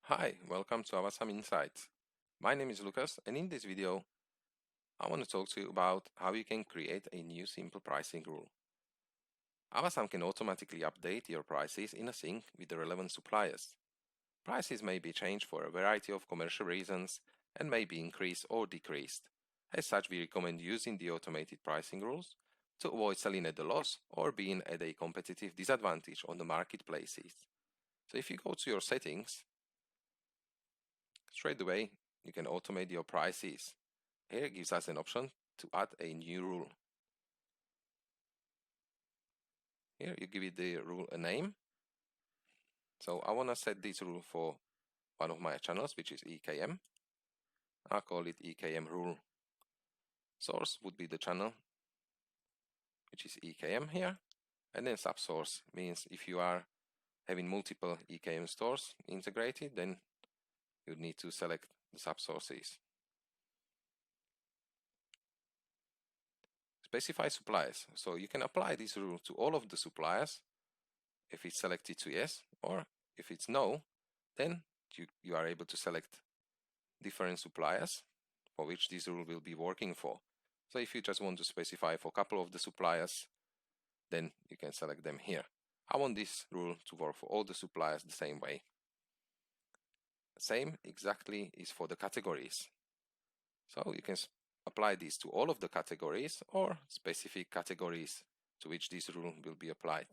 Hi, welcome to Avasam Insights. My name is Lucas, and in this video, I want to talk to you about how you can create a new simple pricing rule. Avasam can automatically update your prices in a sync with the relevant suppliers. Prices may be changed for a variety of commercial reasons and may be increased or decreased. As such, we recommend using the automated pricing rules to avoid selling at a loss or being at a competitive disadvantage on the marketplaces. So if you go to your settings, straight away, you can automate your prices. Here it gives us an option to add a new rule. Here you give it the rule a name. So I want to set this rule for one of my channels, which is EKM. I'll call it EKM rule. Source would be the channel, which is EKM here. And then subsource means if you are having multiple EKM stores integrated, then you need to select the subsources. Specify suppliers. So you can apply this rule to all of the suppliers if it's selected to yes, or if it's no, then you are able to select different suppliers for which this rule will be working for. So if you just want to specify for a couple of the suppliers, then you can select them here. I want this rule to work for all the suppliers the same way. Same exactly is for the categories. So you can apply this to all of the categories or specific categories to which this rule will be applied.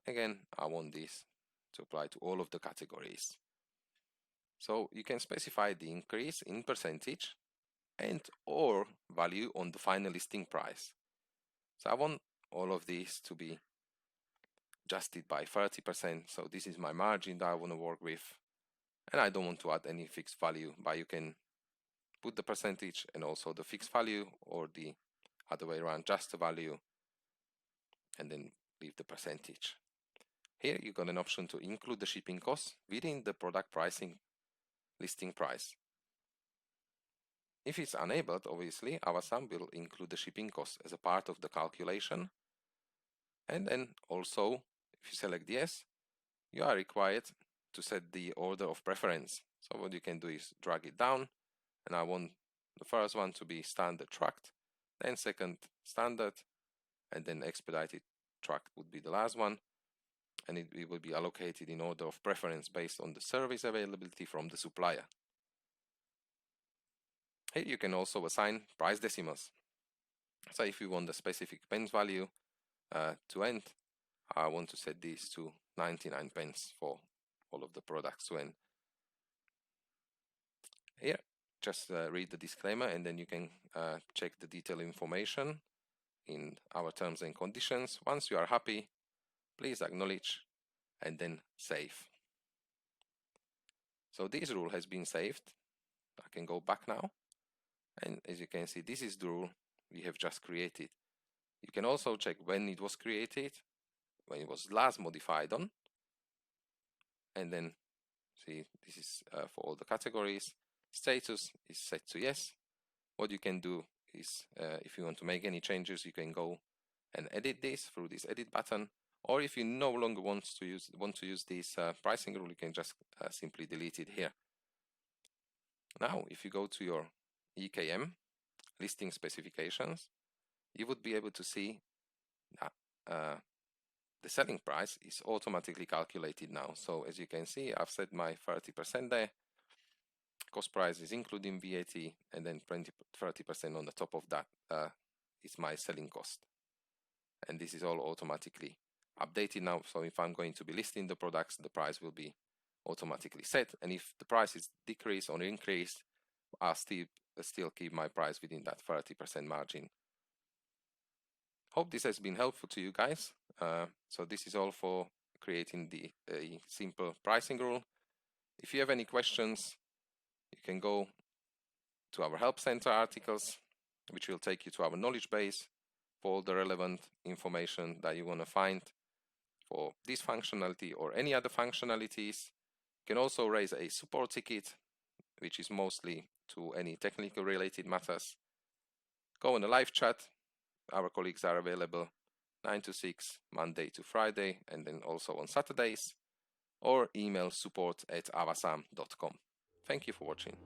Again, I want this to apply to all of the categories. So you can specify the increase in percentage and or value on the final listing price. So I want all of these to be adjusted by 30%. So this is my margin that I want to work with. And I don't want to add any fixed value, but you can put the percentage and also the fixed value, or the other way around, just the value and then leave the percentage. Here you got an option to include the shipping costs within the product pricing listing price. If it's enabled, obviously, Avasam will include the shipping costs as a part of the calculation. And then also, if you select yes, you are required to set the order of preference. So what you can do is drag it down, and I want the first one to be standard trucked, then second standard, and then expedited trucked would be the last one. And it will be allocated in order of preference based on the service availability from the supplier. Here you can also assign price decimals. So if you want the specific pence value to end, I want to set this to 99 pence for all of the products to end. Here, just read the disclaimer, and then you can check the detailed information in our terms and conditions. Once you are happy, please acknowledge and then save. So this rule has been saved. I can go back now. And as you can see, this is the rule we have just created. You can also check when it was created, when it was last modified on. And then see, this is for all the categories. Status is set to yes. What you can do is, if you want to make any changes, you can go and edit this through this edit button. Or if you no longer want to use this pricing rule, you can just simply delete it here. Now, if you go to your EKM listing specifications, you would be able to see that the selling price is automatically calculated now. So as you can see, I've set my 30% there. Cost price is including VAT, and then 30% on the top of that is my selling cost. And this is all automatically updated now. So if I'm going to be listing the products, the price will be automatically set. And if the price is decreased or increased, I'll still keep my price within that 30% margin. Hope this has been helpful to you guys. So this is all for creating a simple pricing rule. If you have any questions, you can go to our Help Center articles, which will take you to our knowledge base for all the relevant information that you want to find for this functionality or any other functionalities. You can also raise a support ticket, which is mostly to any technical related matters. Go on a live chat. Our colleagues are available 9 to 6, Monday to Friday, and then also on Saturdays. or email support@avasam.com. Thank you for watching.